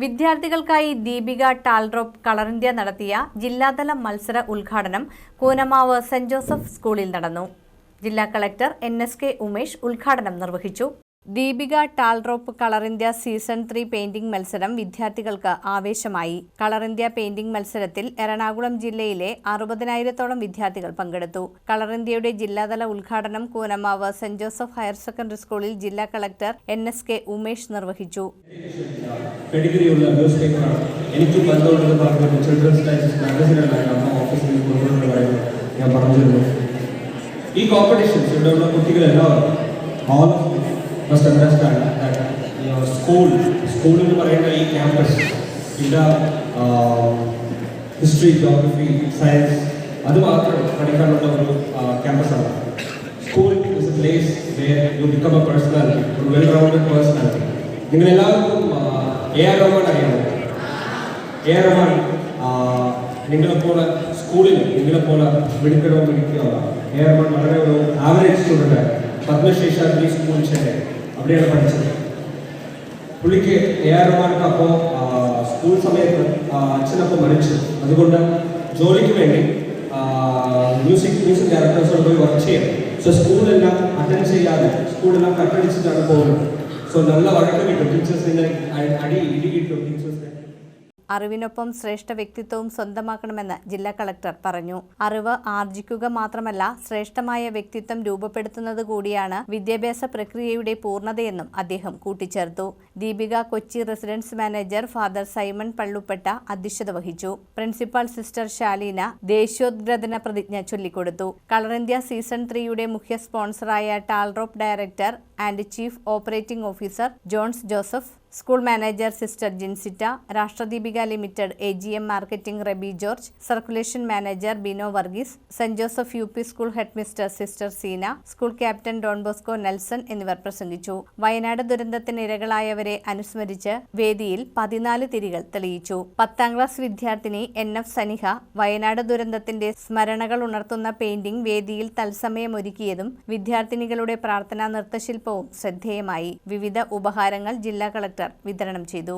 വിദ്യാർത്ഥികൾക്കായി Deepika Talrop colour India നടത്തിയ ജില്ലാതല മത്സര ഉദ്ഘാടനം കൂനമാവ് സെന്റ് ജോസഫ് സ്കൂളിൽ നടന്നു. ജില്ലാ കളക്ടർ NSK ഉമേഷ് ഉദ്ഘാടനം നിർവഹിച്ചു. Deepika Talrop colour India season 3 painting മത്സരം വിദ്യാർത്ഥികൾക്ക് ആവേശമായി. കളർ ഇന്ത്യ പെയിന്റിംഗ് മത്സരത്തിൽ എറണാകുളം ജില്ലയിലെ 60,000-ഓളം വിദ്യാർത്ഥികൾ പങ്കെടുത്തു. കളർ ഇന്ത്യയുടെ ജില്ലാതല ഉദ്ഘാടനം Koonammavu saint Joseph higher secondary സ്കൂളിൽ ജില്ലാ കളക്ടർ NSK ഉമേഷ് നിർവഹിച്ചു. ഈ കോമ്പറ്റീഷൻസ് ഇവിടെയുള്ള കുട്ടികളെല്ലാവരും must understand that school എന്ന് പറയുന്ന ഈ ക്യാമ്പസ് ഇവിടെ ഹിസ്റ്ററി, ജോഗ്രഫി, സയൻസ് അത് മാത്രം പഠിക്കാനുള്ള ഒരു ക്യാമ്പസാണ്. School is a place where you become a personality, ഒരു വെൽ റൗണ്ടഡ് പേഴ്സണാലിറ്റി. നിങ്ങളെല്ലാവർക്കും AR റഹ്മാൻ അറിയാമോ? AR റഹ്മാൻ നിങ്ങളെപ്പോലെ സ്കൂളിൽ നിങ്ങളെപ്പോലെ മിടുക്കരോ മിടുക്കിയാണ്. AR റഹ്മാൻ വളരെ ഒരു ആവറേജ് സ്റ്റുഡൻ്റ്. പത്മശേഷാദ്രി സ്കൂൾ ചെന്നൈ അവിടെയാണ് പഠിച്ചത്. പുള്ളിക്ക് AR റഹ്മാൻക്ക് അപ്പോൾ സ്കൂൾ സമയത്ത് അച്ഛനപ്പോൾ മരിച്ചു. അതുകൊണ്ട് ജോലിക്ക് വേണ്ടി മ്യൂസിക് ഡയറക്ടേഴ്സോട് പോയി വർക്ക് ചെയ്യാം. സോ സ്കൂളെല്ലാം അറ്റൻഡ് ചെയ്യാതെ സ്കൂളെല്ലാം കട്ടടിച്ചിട്ടാണ് പോകുന്നത്. സോ നല്ല വഴക്ക് കിട്ടും, ടീച്ചേഴ്സിൻ്റെ ഇടി കിട്ടും ടീച്ചേഴ്സിനെ. അറിവിനൊപ്പം ശ്രേഷ്ഠ വ്യക്തിത്വവും സ്വന്തമാക്കണമെന്ന് ജില്ലാ കളക്ടർ പറഞ്ഞു. അറിവ് ആർജിക്കുക മാത്രമല്ല, ശ്രേഷ്ഠമായ വ്യക്തിത്വം രൂപപ്പെടുത്തുന്നത് കൂടിയാണ് വിദ്യാഭ്യാസ പ്രക്രിയയുടെ പൂർണ്ണതയെന്നും അദ്ദേഹം കൂട്ടിച്ചേർത്തു. Deepika Kochi residence manager father Simon Pallupetta അധ്യക്ഷത വഹിച്ചു. പ്രിൻസിപ്പൽ സിസ്റ്റർ ശാലീന ദേശീയോദ്ഗ്രഥന പ്രതിജ്ഞ ചൊല്ലിക്കൊടുത്തു. കളർ ഇന്ത്യ സീസൺ 3യുടെ മുഖ്യ സ്പോൺസറായ Taldrop director and chief operating officer Johns Joseph, school manager sister Jincita, Rashtradeepika limited AGM marketing Raby George, circulation manager Bino Varghese, Saint Joseph UP school headmistress sister Seena, school captain Don Bosco Nelson എന്നിവർ പ്രസംഗിച്ചു. വയനാട് ദുരന്തത്തിന് ഇരകളായവരെ അനുസ്മരിച്ച് വേദിയിൽ 14 തിരികൾ തെളിയിച്ചു. 10ാം class വിദ്യാർത്ഥിനി NF സനിഹ വയനാട് ദുരന്തത്തിന്റെ സ്മരണകൾ ഉണർത്തുന്ന പെയിന്റിംഗ് വേദിയിൽ തത്സമയം ഒരുക്കിയതും വിദ്യാർത്ഥിനികളുടെ പ്രാർത്ഥനാ നൃത്തശില്പവും ശ്രദ്ധേയമായി. വിവിധ ഉപഹാരങ്ങൾ ജില്ലാ കളക്ടർ വിതരണം ചെയ്തു.